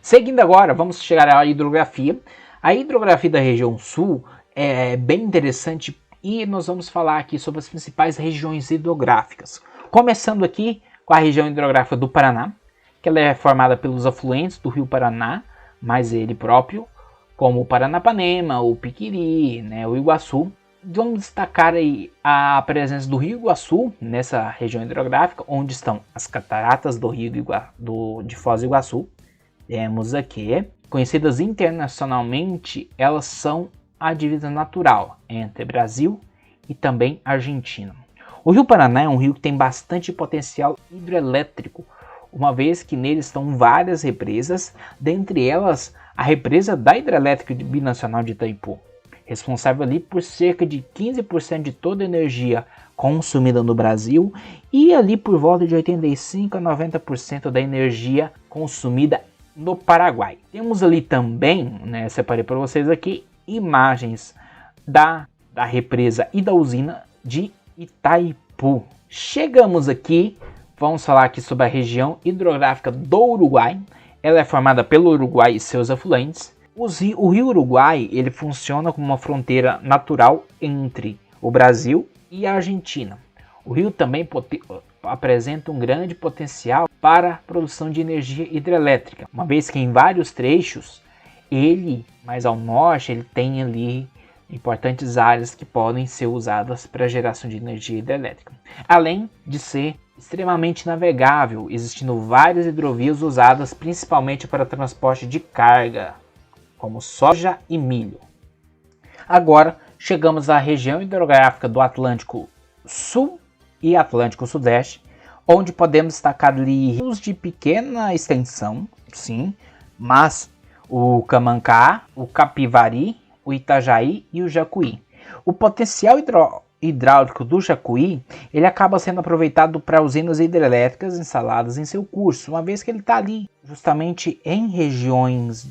Seguindo agora, vamos chegar à hidrografia. A hidrografia da região sul é bem interessante e nós vamos falar aqui sobre as principais regiões hidrográficas. Começando aqui com a região hidrográfica do Paraná, que ela é formada pelos afluentes do rio Paraná, mais ele próprio, como o Paranapanema, o Piquiri, o Iguaçu. Vamos destacar aí a presença do Rio Iguaçu nessa região hidrográfica, onde estão as cataratas do Rio de Foz do Iguaçu. Temos aqui, conhecidas internacionalmente, elas são a divisa natural entre Brasil e também Argentina. O Rio Paraná é um rio que tem bastante potencial hidrelétrico, uma vez que nele estão várias represas, dentre elas a represa da hidrelétrica binacional de Itaipu, responsável ali por cerca de 15% de toda a energia consumida no Brasil e ali por volta de 85 a 90% da energia consumida no Paraguai. Temos ali também, separei para vocês aqui, imagens da represa e da usina de Itaipu. Chegamos aqui, vamos falar aqui sobre a região hidrográfica do Uruguai. Ela é formada pelo Uruguai e seus afluentes. O rio Uruguai ele funciona como uma fronteira natural entre o Brasil e a Argentina. O rio também apresenta um grande potencial para a produção de energia hidrelétrica, uma vez que em vários trechos, ele, mais ao norte, ele tem ali importantes áreas que podem ser usadas para a geração de energia hidrelétrica. Além de ser extremamente navegável, existindo várias hidrovias usadas principalmente para transporte de carga, como soja e milho. Agora chegamos à região hidrográfica do Atlântico Sul e Atlântico Sudeste, onde podemos destacar ali rios de pequena extensão, sim, mas o Camancá, o Capivari, o Itajaí e o Jacuí. O potencial hidráulico do Jacuí ele acaba sendo aproveitado para usinas hidrelétricas instaladas em seu curso, uma vez que ele está ali justamente em regiões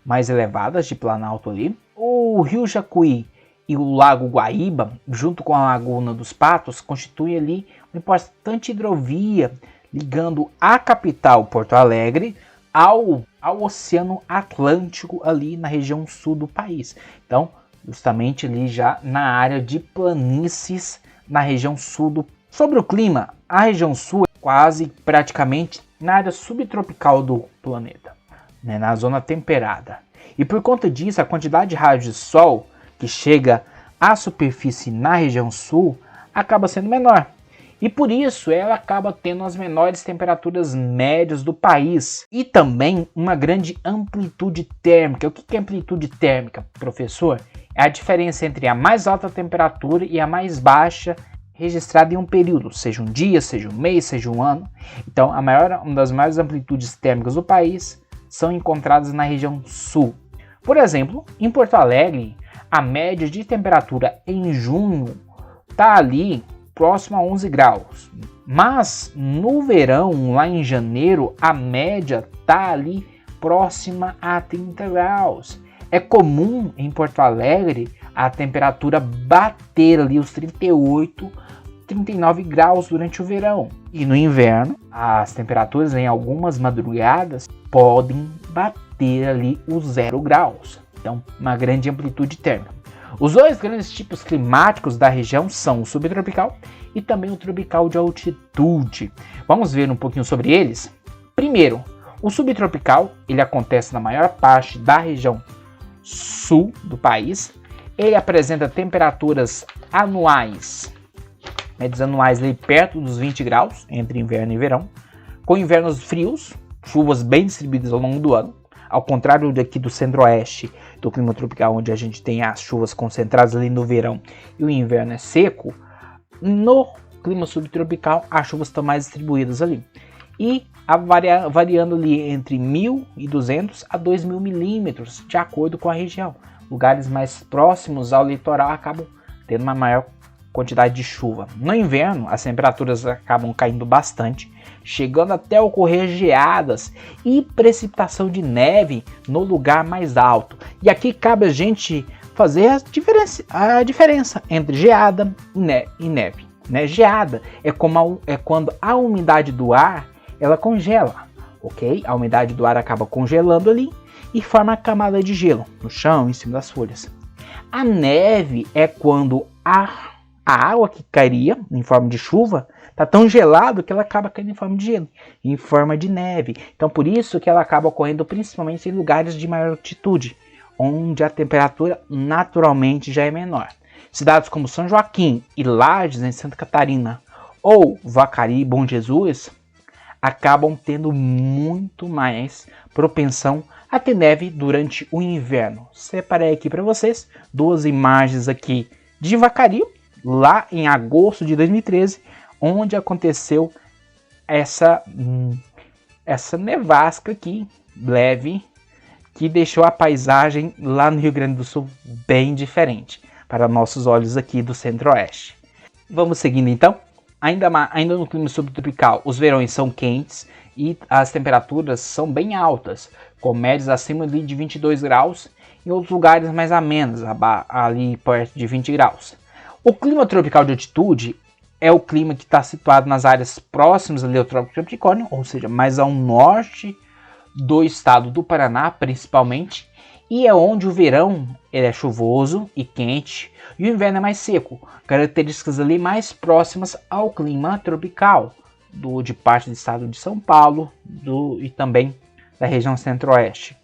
mais elevadas de Planalto ali. O rio Jacuí e o lago Guaíba, junto com a Laguna dos Patos, constituem ali uma importante hidrovia ligando a capital Porto Alegre ao Oceano Atlântico ali na região sul do país. Então, justamente ali já na área de planícies na região sul Sobre o clima, a região sul é quase praticamente na área subtropical do planeta, na zona temperada. E por conta disso, a quantidade de raios de sol que chega à superfície na região sul acaba sendo menor. E por isso ela acaba tendo as menores temperaturas médias do país e também uma grande amplitude térmica. O que é amplitude térmica, professor? É a diferença entre a mais alta temperatura e a mais baixa registrada em um período, seja um dia, seja um mês, seja um ano. Então, uma das maiores amplitudes térmicas do país são encontradas na região sul. Por exemplo, em Porto Alegre, a média de temperatura em junho está ali próximo a 11 graus. Mas no verão, lá em janeiro, a média está ali próxima a 30 graus. É comum em Porto Alegre a temperatura bater ali os 38, 39 graus durante o verão. E no inverno, as temperaturas em algumas madrugadas podem bater ali os 0 graus. Então, uma grande amplitude térmica. Os dois grandes tipos climáticos da região são o subtropical e também o tropical de altitude. Vamos ver um pouquinho sobre eles? Primeiro, o subtropical ele acontece na maior parte da região sul do país. Ele apresenta temperaturas anuais, médias anuais ali perto dos 20 graus entre inverno e verão, com invernos frios, chuvas bem distribuídas ao longo do ano. Ao contrário daqui do centro-oeste do clima tropical, onde a gente tem as chuvas concentradas ali no verão e o inverno é seco, no clima subtropical as chuvas estão mais distribuídas ali. E variando ali entre 1.200 a 2.000 milímetros, de acordo com a região. Lugares mais próximos ao litoral acabam tendo uma maior quantidade de chuva. No inverno, as temperaturas acabam caindo bastante, chegando até ocorrer geadas e precipitação de neve no lugar mais alto. E aqui cabe a gente fazer a diferença entre geada e neve. Geada é quando a umidade do ar ela congela. ok? A umidade do ar acaba congelando ali e forma a camada de gelo no chão, em cima das folhas. A neve é quando a água que cairia em forma de chuva está tão gelado que ela acaba caindo em forma de gelo, em forma de neve. Então por isso que ela acaba ocorrendo principalmente em lugares de maior altitude, onde a temperatura naturalmente já é menor. Cidades como São Joaquim e Lages, em Santa Catarina, ou Vacaria e Bom Jesus, acabam tendo muito mais propensão a ter neve durante o inverno. Separei aqui para vocês 2 imagens aqui de Vacaria, lá em agosto de 2013, onde aconteceu essa nevasca aqui, leve, que deixou a paisagem lá no Rio Grande do Sul bem diferente para nossos olhos aqui do Centro-Oeste. Vamos seguindo então. Ainda no clima subtropical, os verões são quentes e as temperaturas são bem altas, com médias acima de 22 graus, em outros lugares mais amenas, ali perto de 20 graus. O clima tropical de altitude é o clima que está situado nas áreas próximas ali ao Trópico de Capricórnio, ou seja, mais ao norte do estado do Paraná, principalmente, e é onde o verão ele é chuvoso e quente e o inverno é mais seco, características ali mais próximas ao clima tropical de parte do estado de São Paulo e também da região centro-oeste.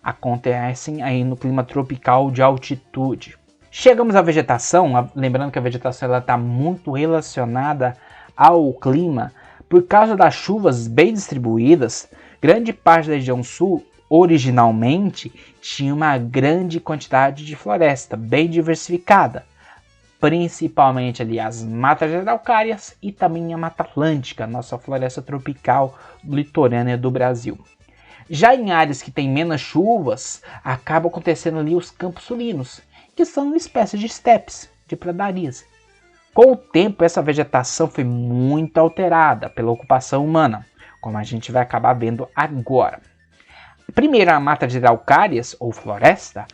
Acontecem aí no clima tropical de altitude. Chegamos à vegetação, lembrando que a vegetação está muito relacionada ao clima. Por causa das chuvas bem distribuídas, grande parte da região sul originalmente tinha uma grande quantidade de floresta, bem diversificada, principalmente ali as matas araucárias e também a Mata Atlântica, nossa floresta tropical litorânea do Brasil. Já em áreas que têm menos chuvas, acaba acontecendo ali os campos sulinos, que são uma espécie de estepes, de pradarias. Com o tempo, essa vegetação foi muito alterada pela ocupação humana, como a gente vai acabar vendo agora. Primeiro, a mata de araucárias, ou floresta,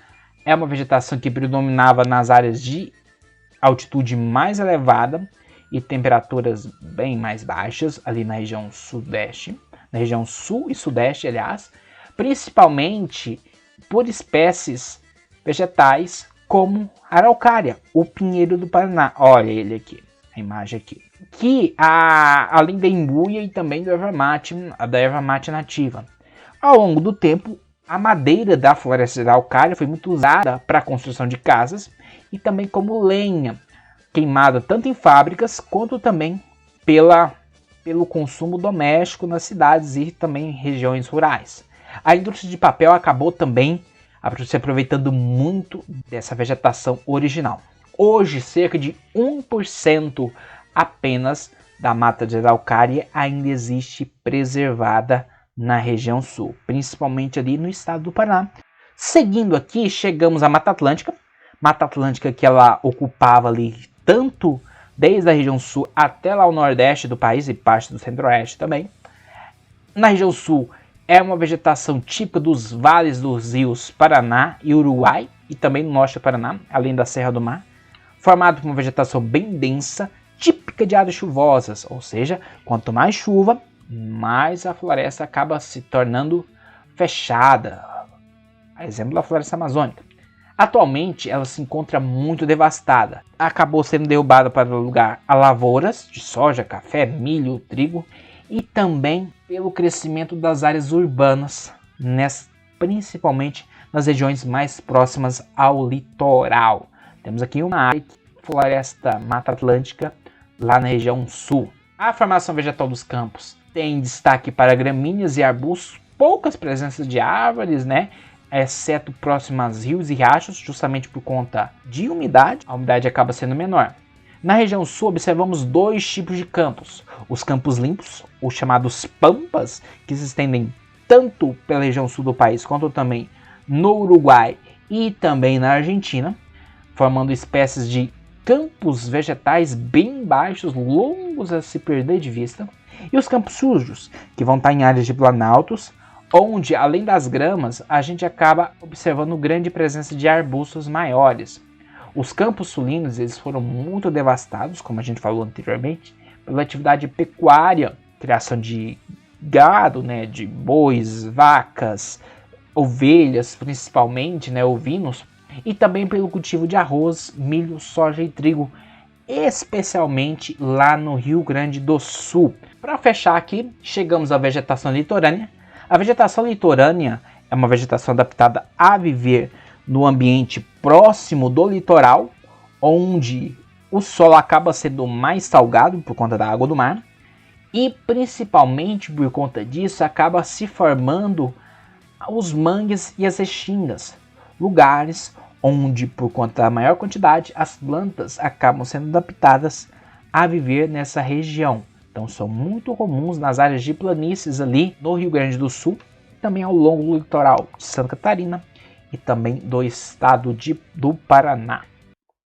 é uma vegetação que predominava nas áreas de altitude mais elevada e temperaturas bem mais baixas, ali na região sudeste, na região sul e sudeste, aliás, principalmente por espécies vegetais como a araucária, o pinheiro do Paraná. Olha ele aqui, a imagem aqui. Que além da embuia e também da erva mate nativa. Ao longo do tempo, a madeira da floresta de araucária foi muito usada para a construção de casas e também como lenha, queimada tanto em fábricas quanto também pelo consumo doméstico nas cidades e também em regiões rurais. A indústria de papel acabou também se aproveitando muito dessa vegetação original. Hoje, cerca de 1% apenas da mata de araucária ainda existe preservada na região sul, principalmente ali no estado do Paraná. Seguindo aqui, chegamos à Mata Atlântica que ela ocupava ali tanto desde a região sul até lá o nordeste do país e parte do centro-oeste também. Na região sul é uma vegetação típica dos vales dos rios Paraná e Uruguai e também no norte do Paraná, além da Serra do Mar, formado por uma vegetação bem densa, típica de áreas chuvosas, ou seja, quanto mais chuva, mais a floresta acaba se tornando fechada. A exemplo da floresta amazônica. Atualmente ela se encontra muito devastada. Acabou sendo derrubada para dar lugar a lavouras de soja, café, milho, trigo e também pelo crescimento das áreas urbanas, principalmente nas regiões mais próximas ao litoral. Temos aqui uma área, floresta Mata Atlântica, lá na região sul. A formação vegetal dos campos tem destaque para gramíneas e arbustos, poucas presenças de árvores, exceto próximas a rios e riachos, justamente por conta de umidade, a umidade acaba sendo menor. Na região sul observamos 2 tipos de campos, os campos limpos, os chamados pampas, que se estendem tanto pela região sul do país quanto também no Uruguai e também na Argentina, formando espécies de campos vegetais bem baixos, longos a se perder de vista, e os campos sujos, que vão estar em áreas de planaltos, onde além das gramas, a gente acaba observando grande presença de arbustos maiores. Os campos sulinos eles foram muito devastados, como a gente falou anteriormente, pela atividade pecuária, criação de gado, né, de bois, vacas, ovelhas, principalmente, né, ovinos, e também pelo cultivo de arroz, milho, soja e trigo, especialmente lá no Rio Grande do Sul. Para fechar aqui, chegamos à vegetação litorânea. A vegetação litorânea é uma vegetação adaptada a viver no ambiente próximo do litoral, onde o solo acaba sendo mais salgado por conta da água do mar, e principalmente por conta disso acaba se formando os mangues e as restingas, lugares onde, por conta da maior quantidade, as plantas acabam sendo adaptadas a viver nessa região. Então são muito comuns nas áreas de planícies ali no Rio Grande do Sul, também ao longo do litoral de Santa Catarina e também do estado do Paraná.